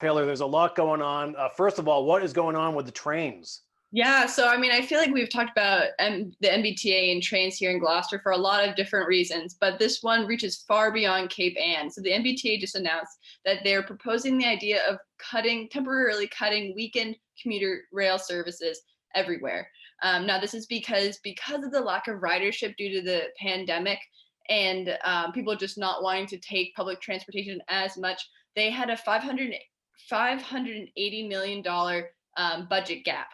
Taylor, there's a lot going on. First of all, what is going on with the trains? Yeah, so I mean, I feel like we've talked about the MBTA and trains here in Gloucester for a lot of different reasons, but this one reaches far beyond Cape Ann. So the MBTA just announced that they're proposing the idea of temporarily cutting weekend commuter rail services everywhere. Now, this is because of the lack of ridership due to the pandemic and people just not wanting to take public transportation as much. They had a $580 million budget gap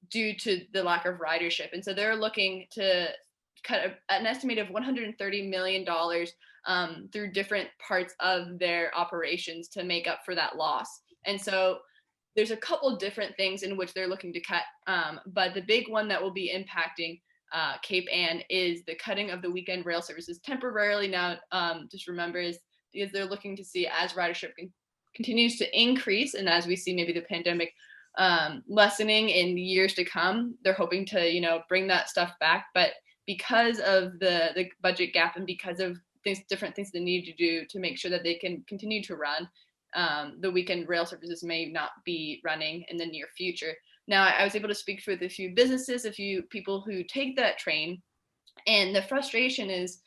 due to the lack of ridership. And so they're looking to cut an estimate of $130 million through different parts of their operations to make up for that loss. And so there's a couple different things in which they're looking to cut, but the big one that will be impacting Cape Ann is the cutting of the weekend rail services temporarily now. Just remember, is because they're looking to see as ridership continues to increase, and as we see maybe the pandemic lessening in years to come, they're hoping to bring that stuff back. But because of the budget gap and because of different things they need to do to make sure that they can continue to run, the weekend rail services may not be running in the near future. Now, I was able to speak with a few businesses, a few people who take that train, and the frustration is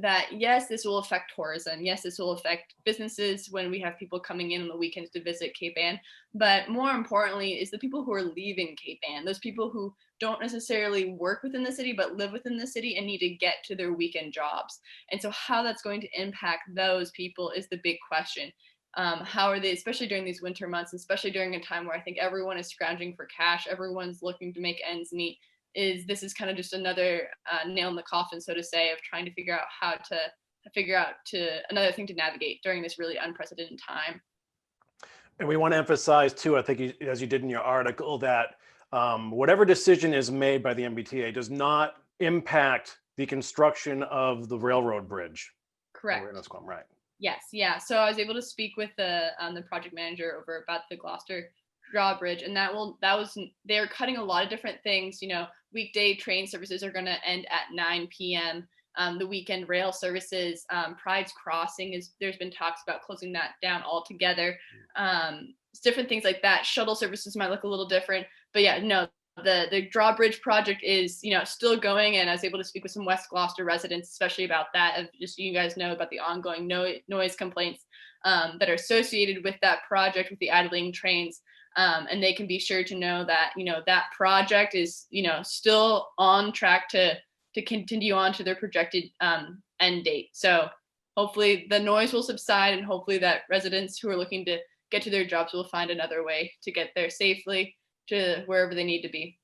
that yes, this will affect tourism. Yes, this will affect businesses when we have people coming in on the weekends to visit Cape Ann. But more importantly is the people who are leaving Cape Ann, those people who don't necessarily work within the city, but live within the city and need to get to their weekend jobs. And so how that's going to impact those people is the big question. How are they, especially during these winter months, especially during a time where I think everyone is scrounging for cash, everyone's looking to make ends meet, this is kind of just another nail in the coffin, so to say, of trying to figure out how to another thing to navigate during this really unprecedented time. And we want to emphasize too, I think as you did in your article, that whatever decision is made by the MBTA does not impact the construction of the railroad bridge. Correct. Right. Yes, yeah. So I was able to speak with the project manager over about the Gloucester drawbridge, and they're cutting a lot of different things. Weekday train services are going to end at 9 p.m. The weekend rail services, Pride's Crossing, there's been talks about closing that down altogether. Different things like that. Shuttle services might look a little different, but yeah, no, the drawbridge project is still going, and I was able to speak with some West Gloucester residents, especially about that. Of just you guys know about the ongoing noise complaints that are associated with that project with the idling trains. And they can be sure to know that that project is still on track to continue on to their projected end date. So hopefully the noise will subside, and hopefully that residents who are looking to get to their jobs will find another way to get there safely to wherever they need to be.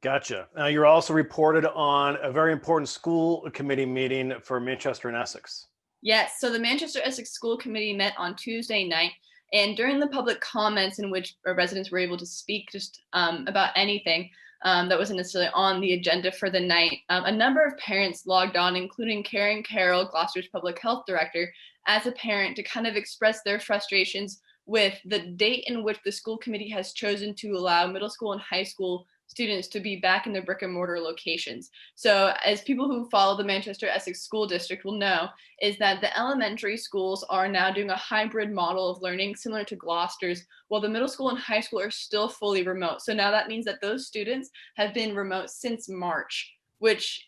Gotcha. You're also reported on a very important school committee meeting for Manchester and Essex. Yes, so the Manchester Essex School Committee met on Tuesday night, and during the public comments in which our residents were able to speak just about anything that wasn't necessarily on the agenda for the night, a number of parents logged on, including Karen Carroll, Gloucester's public health director, as a parent to kind of express their frustrations with the date in which the school committee has chosen to allow middle school and high school students to be back in their brick and mortar locations. So as people who follow the Manchester Essex School District will know, is that the elementary schools are now doing a hybrid model of learning similar to Gloucester's, while the middle school and high school are still fully remote. So now that means that those students have been remote since March, which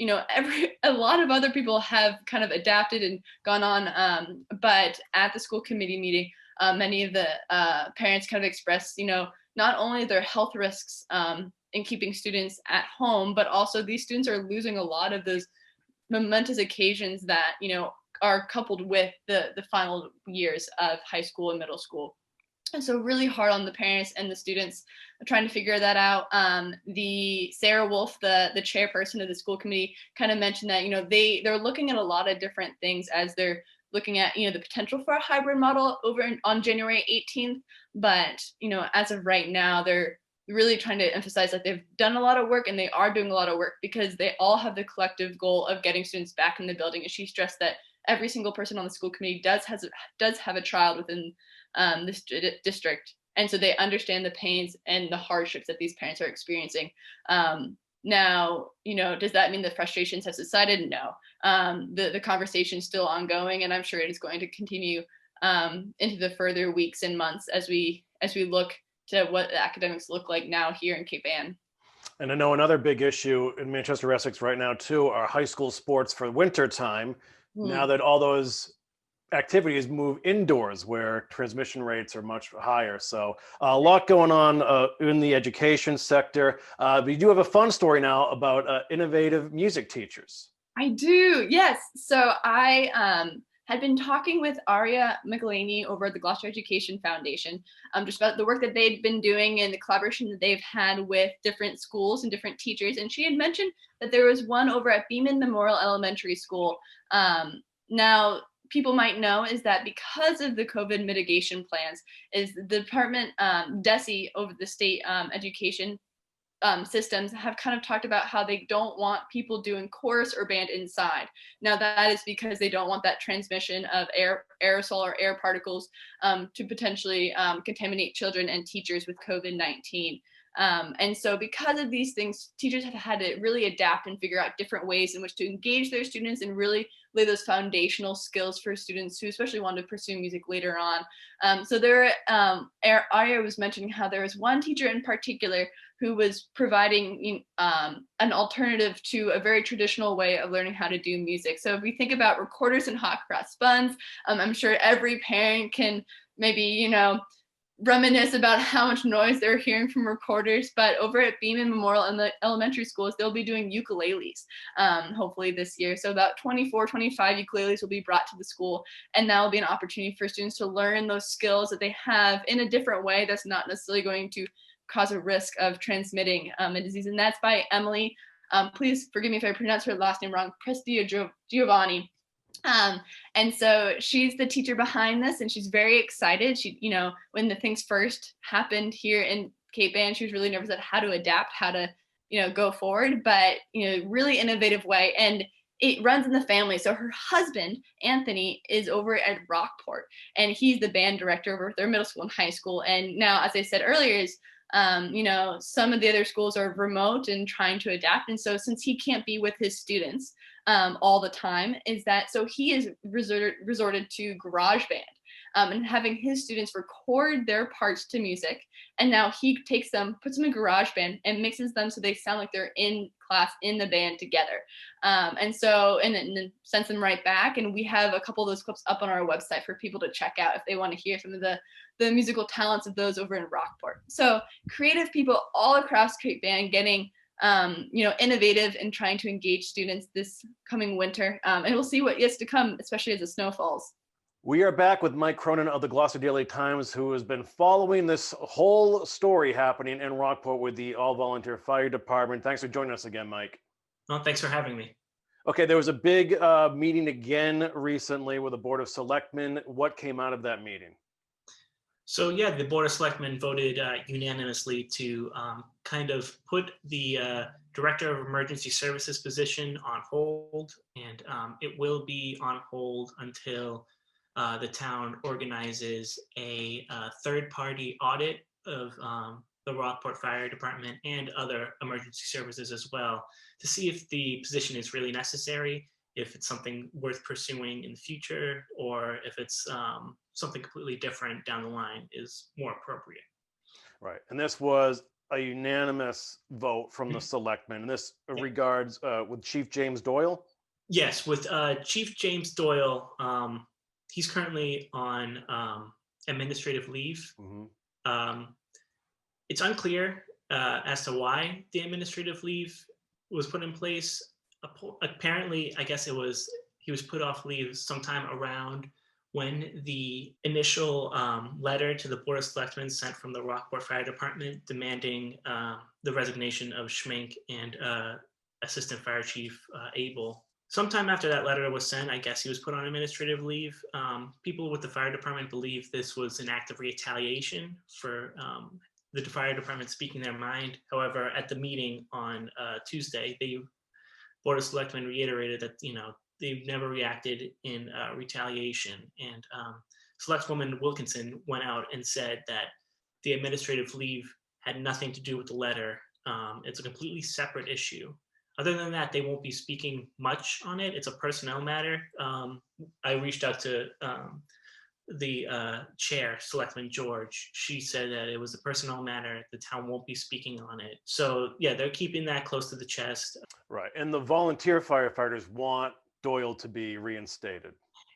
a lot of other people have kind of adapted and gone on. But at the school committee meeting, many of the parents kind of expressed, not only their health risks in keeping students at home, but also these students are losing a lot of those momentous occasions that are coupled with the final years of high school and middle school. And so really hard on the parents and the students trying to figure that out. The Sarah Wolf, the chairperson of the school committee, kind of mentioned that they're looking at a lot of different things as they're looking at the potential for a hybrid model on January 18th. But as of right now, they're really trying to emphasize that they've done a lot of work, and they are doing a lot of work because they all have the collective goal of getting students back in the building. And she stressed that every single person on the school committee does have a child within this district, and so they understand the pains and the hardships that these parents are experiencing. Now, does that mean the frustrations have subsided? No. The conversation is still ongoing, and I'm sure it is going to continue into the further weeks and months as we look to what the academics look like now here in Cape Ann. And I know another big issue in Manchester, Essex right now too are high school sports for winter time. Now that all those activities move indoors where transmission rates are much higher. So a lot going on in the education sector. But you do have a fun story now about innovative music teachers. I do, yes. So I had been talking with Aria McElhaney over at the Gloucester Education Foundation, just about the work that they'd been doing and the collaboration that they've had with different schools and different teachers. And she had mentioned that there was one over at Beeman Memorial Elementary School. Now, people might know is that because of the COVID mitigation plans, is the department, DESE over the state education systems have kind of talked about how they don't want people doing chorus or band inside. Now that is because they don't want that transmission of aerosol or air particles to potentially contaminate children and teachers with COVID-19. And so because of these things, teachers have had to really adapt and figure out different ways in which to engage their students and really lay those foundational skills for students who especially want to pursue music later on. So there, Arya was mentioning how there was one teacher in particular who was providing an alternative to a very traditional way of learning how to do music. So if we think about recorders and hot cross buns, I'm sure every parent can maybe, reminisce about how much noise they're hearing from recorders, but over at Beeman Memorial and the elementary schools, they'll be doing ukuleles, hopefully this year. So about 24, 25 ukuleles will be brought to the school, and that will be an opportunity for students to learn those skills that they have in a different way that's not necessarily going to cause a risk of transmitting a disease. And that's by Emily. Please forgive me if I pronounce her last name wrong, Prestia Giovanni. And so she's the teacher behind this, and she's very excited. She, when the things first happened here in Cape Ann, she was really nervous about how to adapt, how to, go forward, but, really innovative way. And it runs in the family. So her husband, Anthony, is over at Rockport, and he's the band director over their middle school and high school. And now, as I said earlier, is some of the other schools are remote and trying to adapt. And so since he can't be with his students all the time, so he is resorted to GarageBand and having his students record their parts to music. And now he takes them, puts them in GarageBand and mixes them so they sound like they're in class in the band together. And then sends them right back. And we have a couple of those clips up on our website for people to check out if they want to hear some of the musical talents of those over in Rockport. So creative people all across Cape Ann getting innovative and trying to engage students this coming winter. And we'll see what is to come, especially as the snow falls. We are back with Mike Cronin of the Gloucester Daily Times, who has been following this whole story happening in Rockport with the all-volunteer fire department. Thanks for joining us again, Mike. Well, thanks for having me. Okay, there was a big meeting again recently with the Board of Selectmen. What came out of that meeting? So yeah, the Board of Selectmen voted unanimously to kind of put the Director of Emergency Services position on hold, and it will be on hold until the town organizes a third-party audit of the Rockport Fire Department and other emergency services as well, to see if the position is really necessary, if it's something worth pursuing in the future, or if it's something completely different down the line is more appropriate. Right, and this was a unanimous vote from the selectmen. And this regards with Chief James Doyle? Yes, with Chief James Doyle, he's currently on administrative leave. Mm-hmm. It's unclear as to why the administrative leave was put in place. Apparently, I guess he was put off leave sometime around when the initial letter to the Board of Selectmen sent from the Rockport Fire Department demanding the resignation of Schmink and Assistant Fire Chief Abel. Sometime after that letter was sent, I guess he was put on administrative leave. People with the fire department believe this was an act of retaliation for the fire department speaking their mind. However, at the meeting on Tuesday, the Board of Selectmen reiterated that they've never reacted in retaliation. And Selectwoman Wilkinson went out and said that the administrative leave had nothing to do with the letter. It's a completely separate issue. Other than that, they won't be speaking much on it. It's a personnel matter. I reached out to the chair, Selectman George, she said that it was a personal matter. The town won't be speaking on it. So yeah, they're keeping that close to the chest. Right. And the volunteer firefighters want Doyle to be reinstated.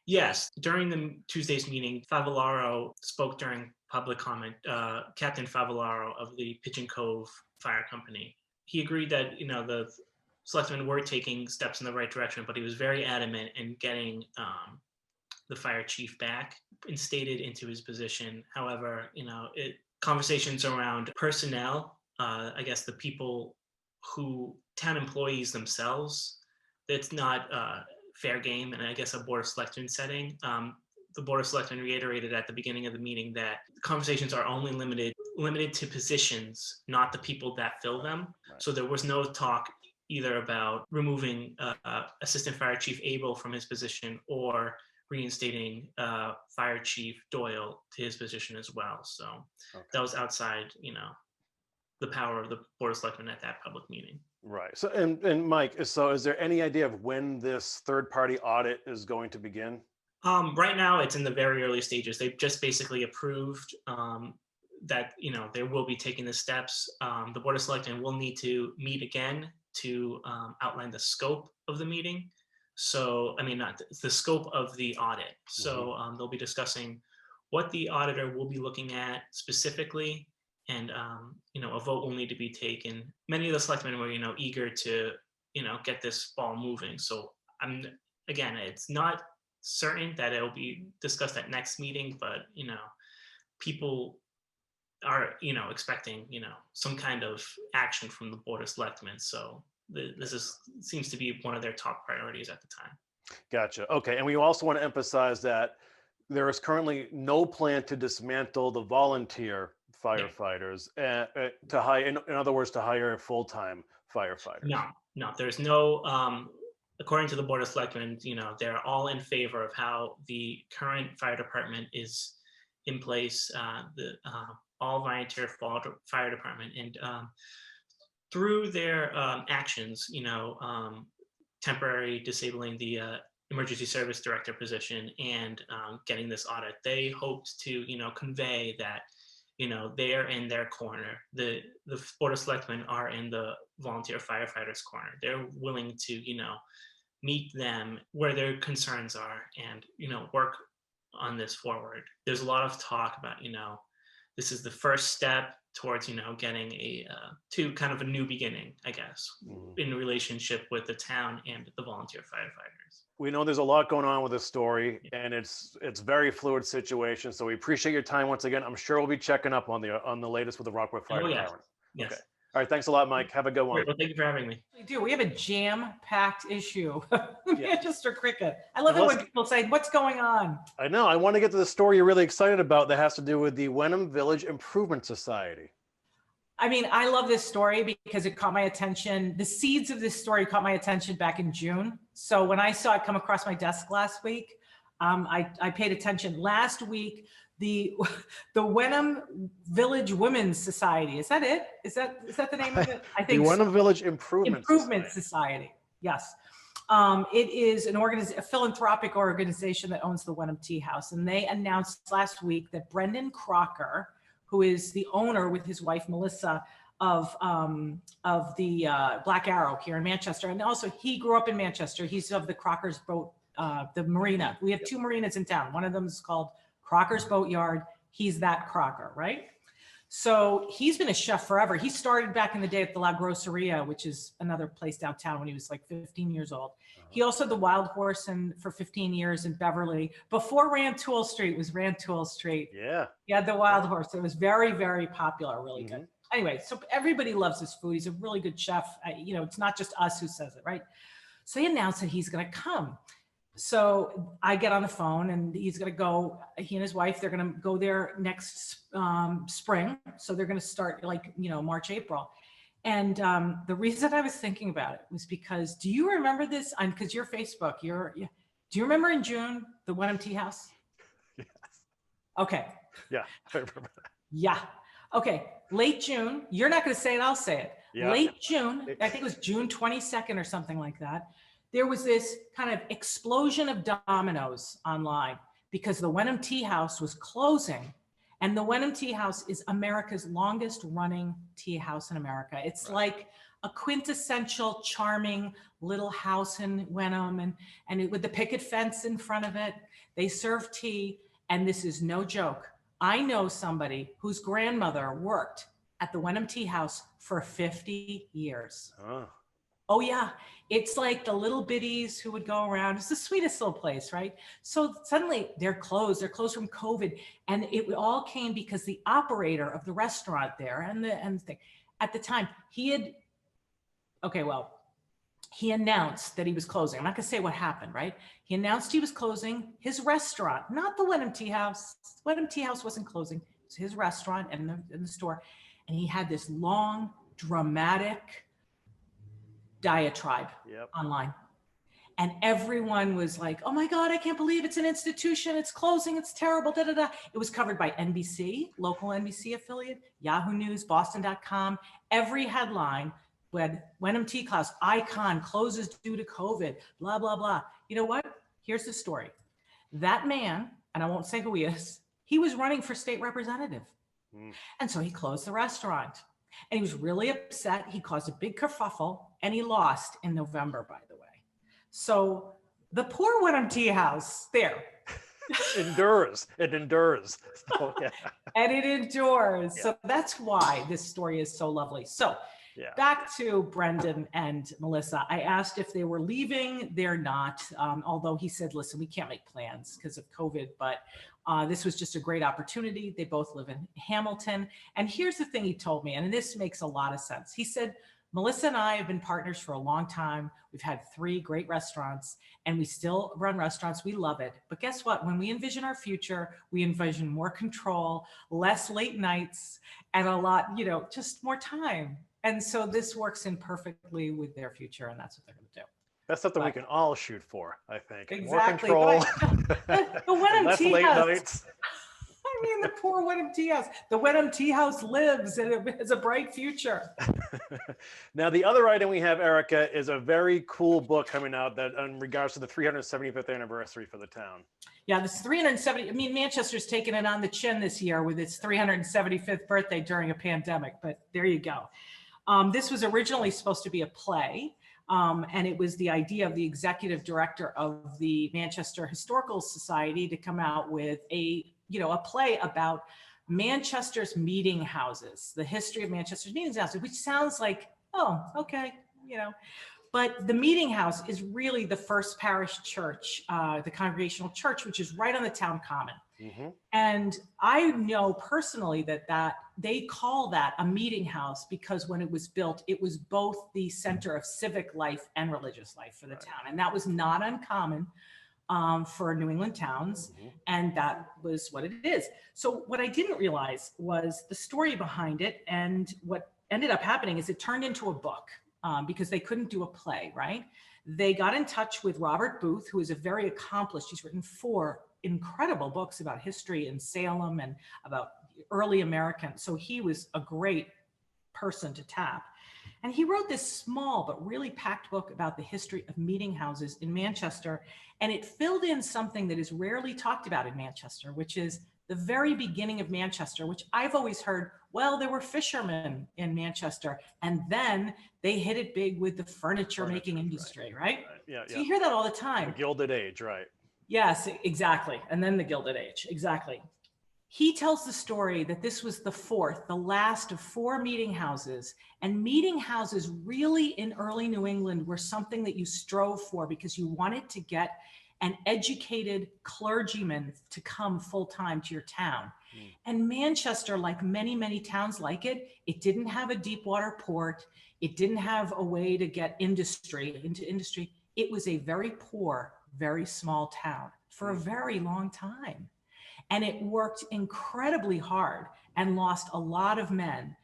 Yes, during the Tuesday's meeting, Favillaro spoke during public comment, Captain Favillaro of the Pigeon Cove Fire Company. He agreed that, the selectmen were taking steps in the right direction, but he was very adamant in getting the fire chief back instated into his position. However, conversations around personnel, I guess the people who town employees themselves, that's not fair game. And I guess a board of selectmen setting, the board of selectmen reiterated at the beginning of the meeting that conversations are only limited to positions, not the people that fill them. Right. So there was no talk either about removing Assistant Fire Chief Abel from his position or reinstating Fire Chief Doyle to his position as well. So that was outside, the power of the Board of Selectmen at that public meeting. Right. So, and Mike, so is there any idea of when this third-party audit is going to begin? Right now, it's in the very early stages. They've just basically approved that, they will be taking the steps. The Board of Selectmen will need to meet again to outline the scope of the meeting. So, not the scope of the audit. So they'll be discussing what the auditor will be looking at specifically, and a vote will need to be taken. Many of the selectmen were, eager to, get this ball moving. So it's not certain that it will be discussed at next meeting, but people are expecting some kind of action from the Board of Selectmen. So this seems to be one of their top priorities at the time. Gotcha. Okay. And we also want to emphasize that there is currently no plan to dismantle the volunteer firefighters to hire, in other words, to hire full-time firefighters. No, there's no, according to the Board of Selectmen, they're all in favor of how the current fire department is in place, all volunteer fire department, and through their actions, temporary disabling the emergency service director position and getting this audit, they hoped to, convey that, they're in their corner. The Board of Selectmen are in the volunteer firefighters' corner. They're willing to, meet them where their concerns are and, work on this forward. There's a lot of talk about, this is the first step towards, getting to kind of a new beginning, I guess, in relationship with the town and the volunteer firefighters. We know there's a lot going on with this story, and it's very fluid situation. So we appreciate your time once again. I'm sure we'll be checking up on the latest with the Rockwood Fire Department. Yes. Okay. All right. Thanks a lot, Mike. Have a good one. Great. Well, thank you for having me. We do. We have a jam-packed issue. Manchester cricket. I love it when people say, "What's going on?" I know. I want to get to the story you're really excited about that has to do with the Wenham Village Improvement Society. I love this story because it caught my attention. The seeds of this story caught my attention back in June. So when I saw it come across my desk last week, I paid attention. Last week, the Wenham Village Women's Society. Is that it? Is that the name of it? I think the Wenham Village Improvement Society. Yes. It is a philanthropic organization that owns the Wenham Tea House. And they announced last week that Brendan Crocker, who is the owner with his wife, Melissa, of the Black Arrow here in Manchester. And also he grew up in Manchester. He's of the Crocker's Boat, the marina. We have two marinas in town. One of them is called Crocker's Boatyard. He's that Crocker, right? So he's been a chef forever. He started back in the day at the La Groceria, which is another place downtown, when he was like 15 years old. He also had the Wild Horse for 15 years in Beverly. Before Rantoul Street was Rantoul Street. Yeah. He had the Wild Horse. It was very, very popular, really good. Anyway, so everybody loves his food. He's a really good chef. It's not just us who says it, right? So he announced that he's going to come. So I get on the phone and he's going to go, he and his wife, they're going to go there next spring. So they're going to start March, April. And the reason I was thinking about it was because, do you remember this? Because you're Facebook, do you remember in June, the Wenham Tea House? Yes. Okay. Yeah, I remember that. Yeah. Okay. Late June, you're not going to say it, I'll say it. Yeah. Late June, I think it was June 22nd or something like that. There was this kind of explosion of dominoes online. because the Wenham Tea House was closing. And the Wenham Tea House is America's longest running tea house in America. It's like a quintessential, charming little house in Wenham, and with the picket fence in front of it. They serve tea, and this is no joke. I know somebody whose grandmother worked at the Wenham Tea House for 50 years. Oh yeah, it's like the little biddies who would go around. It's the sweetest little place, right? So suddenly they're closed from COVID. And it all came because the operator of the restaurant there and the thing, at the time, he announced that he was closing. I'm not gonna say what happened, right? He announced he was closing his restaurant, not the Wenham Tea House. Wenham Tea House wasn't closing, it was his restaurant and the store. And he had this long, dramatic diatribe online. And everyone was like, oh my God, I can't believe it's an institution. It's closing. It's terrible. Da, da, da. It was covered by NBC, local NBC affiliate, Yahoo News, Boston.com. Every headline, Wenham Tea House icon closes due to COVID, blah, blah, blah. You know what? Here's the story. That man, and I won't say who he is, he was running for state representative. And so he closed the restaurant. And he was really upset. He caused a big kerfuffle, and he lost in November, by the way. So the poor Wenham Tea House there. endures. It endures. So, And it endures. So that's why this story is so lovely. So back to Brendan and Melissa. I asked if they were leaving. They're not. Although he said, listen, we can't make plans because of COVID, but this was just a great opportunity. They both live in Hamilton. And here's the thing he told me, and this makes a lot of sense. He said, Melissa and I have been partners for a long time. We've had 3 great restaurants, and we still run restaurants. We love it. But guess what? When we envision our future, we envision more control, less late nights, and a lot, just more time. And so this works in perfectly with their future, and that's what they're going to do. That's something we can all shoot for, I think. Exactly. More control, the Wenham less Tea late House. nights. I mean, the poor Wenham Tea House. The Wenham Tea House lives and it has a bright future. Now, the other item we have, Erika, is a very cool book coming out that in regards to the 375th anniversary for the town. Yeah, this 370. I mean, Manchester's taken it on the chin this year with its 375th birthday during a pandemic, but there you go. This was originally supposed to be a play. And it was the idea of the executive director of the Manchester Historical Society to come out with a play about Manchester's meeting houses, the history of Manchester's meeting houses, which sounds like, oh, okay, but the meeting house is really the first parish church, the Congregational Church, which is right on the town common. And I know personally that they call that a meeting house because when it was built, it was both the center of civic life and religious life for the town. And that was not uncommon for New England towns. And that was what it is. So what I didn't realize was the story behind it. And what ended up happening is it turned into a book because they couldn't do a play, right? They got in touch with Robert Booth, who is a very accomplished, he's written 4 incredible books about history in Salem and about early Americans. So he was a great person to tap. And he wrote this small but really packed book about the history of meeting houses in Manchester. And it filled in something that is rarely talked about in Manchester, which is the very beginning of Manchester, which I've always heard, well, there were fishermen in Manchester. And then they hit it big with the furniture making industry, right? So you hear that all the time. The Gilded Age, right? Yes, exactly. And then the Gilded Age, exactly. He tells the story that this was the last of 4 meeting houses. And meeting houses really in early New England were something that you strove for because you wanted to get an educated clergyman to come full time to your town. And Manchester, like many, many towns like it, it didn't have a deep water port. It didn't have a way to get into industry. It was a very poor, very small town for a very long time. And it worked incredibly hard and lost a lot of men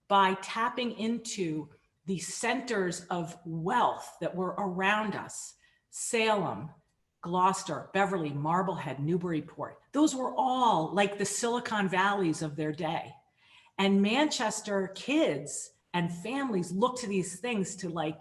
by tapping into the centers of wealth that were around us. Salem, Gloucester, Beverly, Marblehead, Newburyport. Those were all like the Silicon Valleys of their day. And Manchester kids and families looked to these things to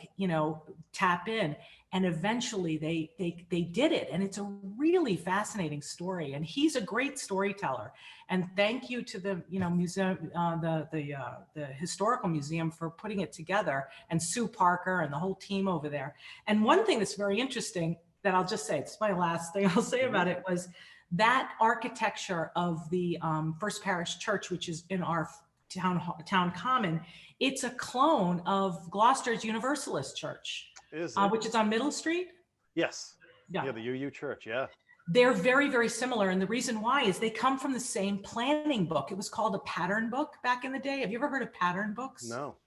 tap in. And eventually they did it. And it's a really fascinating story. And he's a great storyteller. And thank you to the, museum, the historical museum for putting it together, and Sue Parker and the whole team over there. And one thing that's very interesting that I'll just say, it's my last thing I'll say about it, was that architecture of the First Parish Church, which is in our town common. It's a clone of Gloucester's Universalist Church. Which is on Middle Street? Yes. Yeah. Yeah, the UU Church, yeah. They're very, very similar. And the reason why is they come from the same planning book. It was called a pattern book back in the day. Have you ever heard of pattern books? No.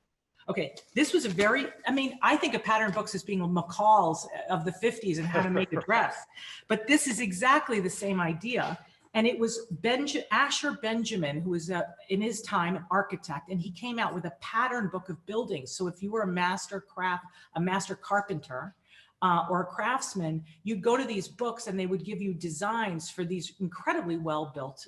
Okay, this was I think of pattern books as being McCall's of the 50s and how to make a dress. But this is exactly the same idea. And it was Asher Benjamin, who was in his time an architect, and he came out with a pattern book of buildings. So if you were a master carpenter or a craftsman, you'd go to these books and they would give you designs for these incredibly well-built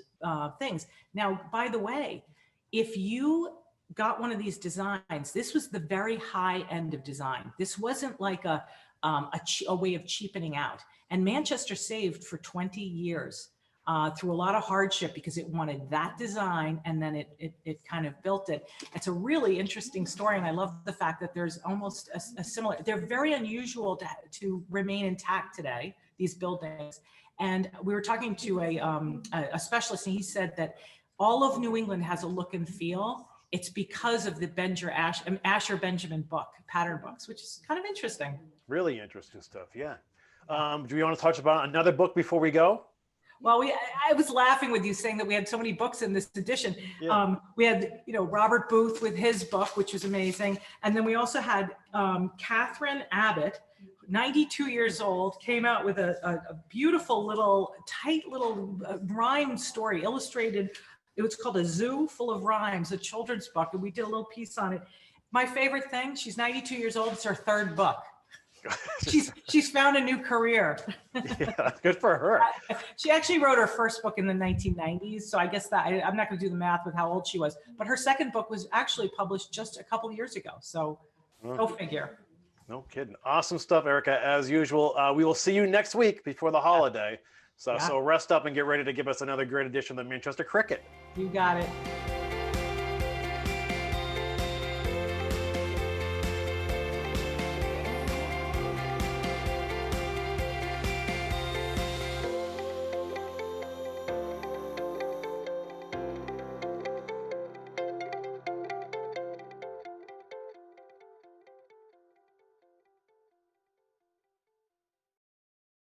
things. Now, by the way, if you got one of these designs, this was the very high end of design. This wasn't like a way of cheapening out. And Manchester saved for 20 years. Through a lot of hardship because it wanted that design, and then it kind of built it. It's a really interesting story, and I love the fact that there's almost a similar. They're very unusual to remain intact today, these buildings. And we were talking to a specialist, and he said that all of New England has a look and feel. It's because of the Asher Benjamin book, pattern books, which is kind of interesting. Really interesting stuff, yeah. Do we want to touch about another book before we go? Well, I was laughing with you saying that we had so many books in this edition. Yeah. We had, Robert Booth with his book, which was amazing. And then we also had Catherine Abbott, 92 years old, came out with a beautiful little, tight little rhyme story illustrated. It was called A Zoo Full of Rhymes, a children's book. And we did a little piece on it. My favorite thing, she's 92 years old. It's her third book. She's found a new career. Yeah, good for her. She actually wrote her first book in the 1990s. So I guess that I'm not going to do the math with how old she was, but her second book was actually published just a couple of years ago. So go figure. No kidding. Awesome stuff, Erika. As usual, we will see you next week before the holiday. So rest up and get ready to give us another great edition of the Manchester Cricket. You got it.